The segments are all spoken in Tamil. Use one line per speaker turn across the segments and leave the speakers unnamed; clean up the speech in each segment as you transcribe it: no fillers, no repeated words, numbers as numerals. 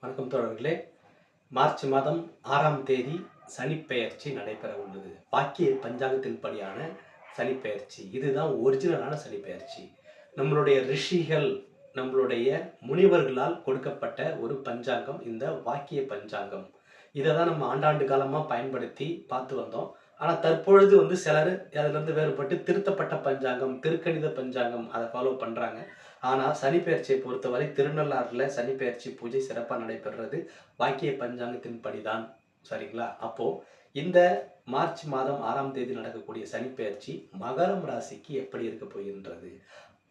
வணக்கம் தோழர்களே. மார்ச் மாதம் 6ஆம் தேதி சனிப்பெயர்ச்சி நடைபெற உள்ளது. வாக்கிய பஞ்சாங்கத்தின் படியான சனிப்பெயர்ச்சி. இதுதான் ஒரிஜினலான சனிப்பெயர்ச்சி. நம்மளுடைய ரிஷிகள், நம்மளுடைய முனிவர்களால் கொடுக்கப்பட்ட ஒரு பஞ்சாங்கம் இந்த வாக்கிய பஞ்சாங்கம். இதை தான் நம்ம ஆண்டாண்டு காலமாக பயன்படுத்தி பார்த்து வந்தோம். ஆனால் தற்பொழுது சிலர் அதிலிருந்து வேறுபட்டு திருத்தப்பட்ட பஞ்சாங்கம், திருக்கணித பஞ்சாங்கம் அதை ஃபாலோ பண்ணுறாங்க. ஆனால் சனிப்பெயர்ச்சியை பொறுத்தவரை திருநள்ளாறில் சனிப்பெயர்ச்சி பூஜை சிறப்பாக நடைபெறுறது வாக்கிய பஞ்சாங்கத்தின் படிதான். சரிங்களா? அப்போது இந்த மார்ச் மாதம் 6ஆம் தேதி நடக்கக்கூடிய சனிப்பெயர்ச்சி மகரம் ராசிக்கு எப்படி இருக்க போகின்றது?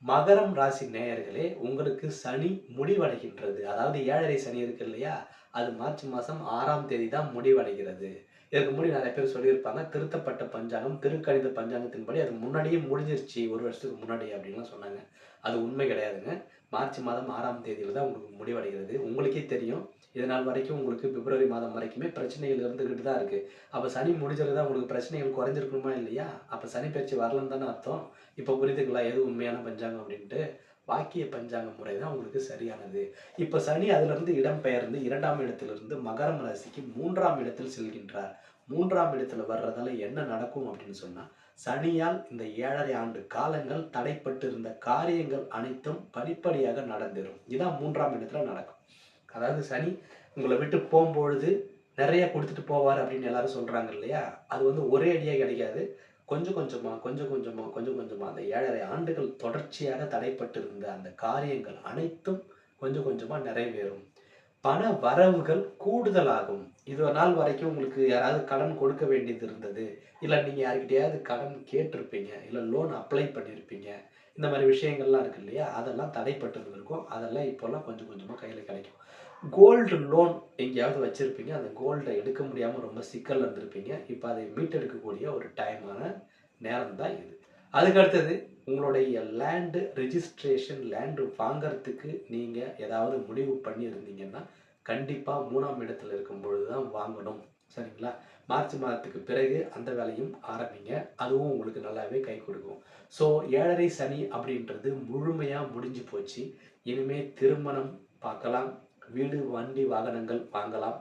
மகரம் ராசி நேயர்களே, உங்களுக்கு சனி முடிவடைகின்றது. அதாவது 7.5 சனி இருக்கு இல்லையா, அது மார்ச் மாதம் 6ஆம் தேதி தான் முடிவடைகிறது. இதுக்கு முன்னாடி நிறைய பேர் சொல்லியிருப்பாங்க, திருத்தப்பட்ட பஞ்சாங்கம், திருக்கணித பஞ்சாங்கத்தின்படி அது முன்னாடியே முடிஞ்சிருச்சு, ஒரு வருஷத்துக்கு முன்னாடி அப்படின்லாம் சொன்னாங்க. அது உண்மை கிடையாதுங்க. மார்ச் மாதம் 6ஆம் தேதியில் தான் உங்களுக்கு முடிவடைகிறது. உங்களுக்கே தெரியும், இது நாள் வரைக்கும் உங்களுக்கு பிப்ரவரி மாதம் வரைக்குமே பிரச்சனைகள் இருந்துகிட்டு தான் இருக்குது. அப்போ சனி முடிஞ்சது தான் உங்களுக்கு பிரச்சனைகள் குறைஞ்சிருக்கணுமா இல்லையா? அப்போ சனி பயிற்சி வரலன்னு தானே அர்த்தம். இப்போ புரியுதுங்களா எது உண்மையான பஞ்சாங்கம் அப்படின்ட்டு? வாக்கிய பஞ்சாங்க முறை தான் உங்களுக்கு சரியானது. இப்போ சனி அதிலிருந்து இடம்பெயர்ந்து 2ஆம் இடத்திலிருந்து மகரம் ராசிக்கு 3ஆம் இடத்தில் செல்கின்றார். 3ஆம் இடத்துல வர்றதால என்ன நடக்கும் அப்படின்னு சொன்னால், சனியால் இந்த 7.5 ஆண்டு காலங்கள் தடைப்பட்டு இருந்த காரியங்கள் அனைத்தும் படிப்படியாக நடந்தேறும். இதான் 3ஆம் இடத்துல நடக்கும். அதாவது சனி உங்களை விட்டு போகும்பொழுது நிறைய கொடுத்துட்டு போவார் அப்படின்னு எல்லாரும் சொல்கிறாங்க இல்லையா? அது ஒரே அடியாக கிடைக்காது. கொஞ்சம் கொஞ்சமாக கொஞ்சம் கொஞ்சமாக கொஞ்சம் கொஞ்சமாக அந்த 7.5 ஆண்டுகள் தொடர்ச்சியாக தடைப்பட்டிருந்த அந்த காரியங்கள் அனைத்தும் கொஞ்சம் கொஞ்சமாக நிறைவேறும். பண வரவுகள் கூடுதலாகும். இது நாள் வரைக்கும் உங்களுக்கு யாராவது கடன் கொடுக்க வேண்டியது இருந்தது, இல்லை நீங்கள் யார்கிட்டயாவது கடன் கேட்டிருப்பீங்க, இல்லை லோன் அப்ளை பண்ணியிருப்பீங்க. இந்த மாதிரி விஷயங்கள்லாம் இருக்கு இல்லையா, அதெல்லாம் தடைப்பட்டு இருந்திருக்கும். அதெல்லாம் இப்போல்லாம் கொஞ்சம் கொஞ்சமாக கையில் கிடைக்கும். கோல்டு லோன் எங்கேயாவது வச்சுருப்பீங்க, அந்த கோல்டை எடுக்க முடியாமல் ரொம்ப சிக்கலில் இருந்திருப்பீங்க. இப்போ அதை மீட்டெடுக்கக்கூடிய ஒரு டைமான நேரம் தான் இது. அதுக்கு அடுத்தது உங்களுடைய லேண்டு ரெஜிஸ்ட்ரேஷன், லேண்டு வாங்கிறதுக்கு நீங்கள் ஏதாவது முடிவு பண்ணியிருந்தீங்கன்னா கண்டிப்பாக 3ஆம் இடத்துல இருக்கும் பொழுது தான் வாங்கணும். சரிங்களா? மார்ச் மாதத்துக்கு பிறகு அந்த வேலையும் ஆரம்பிங்க. அதுவும் உங்களுக்கு நல்லாவே கை கொடுக்கும். ஸோ 7.5 சனி அப்படின்றது முழுமையாக முடிஞ்சு போச்சு. இனிமேல் திருமணம் பார்க்கலாம், வீடு வண்டி வாகனங்கள் வாங்கலாம்,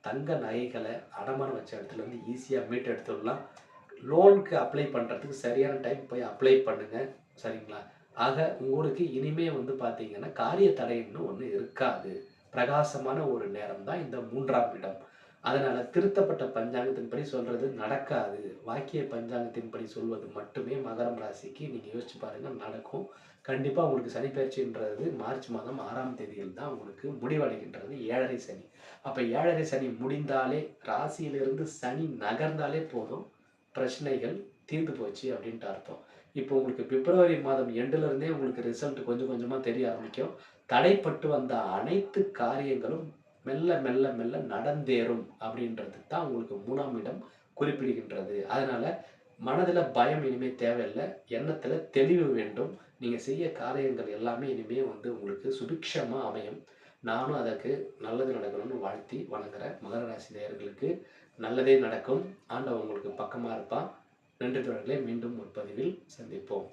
தங்க நகைகளை அடமானம் வச்ச இடத்துலேருந்து ஈஸியாக மீட்டு எடுத்துடலாம். லோனுக்கு அப்ளை பண்ணுறதுக்கு சரியான டைம் போய் அப்ளை பண்ணுங்கள். சரிங்களா? ஆக உங்களுக்கு இனிமே பார்த்தீங்கன்னா காரிய தடைன்னு ஒன்று இருக்காது. பிரகாசமான ஒரு நேரம் தான் இந்த 3ஆம் இடம். அதனால் திருத்தப்பட்ட பஞ்சாங்கத்தின்படி சொல்கிறது நடக்காது. வாக்கிய பஞ்சாங்கத்தின்படி சொல்வது மட்டுமே மகரம் ராசிக்கு நீங்கள் யோசிச்சு பாருங்கள் நடக்கும். கண்டிப்பாக உங்களுக்கு சனி பயிற்சின்றது மார்ச் மாதம் 6ஆம் தேதியில் தான் உங்களுக்கு முடிவடைகின்றது 7.5 சனி. அப்போ 7.5 சனி முடிந்தாலே, ராசியிலிருந்து சனி நகர்ந்தாலே போதும், பிரச்சனைகள் தீர்ந்து போச்சு அப்படின்ட்டு அர்த்தம். இப்போ உங்களுக்கு பிப்ரவரி மாதம் எண்டுலேருந்தே உங்களுக்கு ரிசல்ட் கொஞ்சம் கொஞ்சமாக தெரிய ஆரம்பிக்கும். தடைப்பட்டு வந்த அனைத்து காரியங்களும் மெல்ல மெல்ல மெல்ல நடந்தேறும் அப்படின்றது தான் உங்களுக்கு 3ஆம் இடம் குறிப்பிடுகின்றது. அதனால் மனதில் பயம் இனிமேல் தேவையில்லை, எண்ணத்தில் தெளிவு வேண்டும். நீங்கள் செய்ய காரியங்கள் எல்லாமே இனிமேல் உங்களுக்கு சுபிக்ஷமாக அமையும். நானும் அதற்கு நல்லது நடக்கணும்னு வாழ்த்தி வணங்குறேன். மகர ராசி நேயர்களுக்கு நல்லதே நடக்கும். ஆண்டவன் உங்களுக்கு பக்கமாக இருப்பான். நன்றி தோழர்களே. மீண்டும் ஒரு பதிவில் சந்திப்போம்.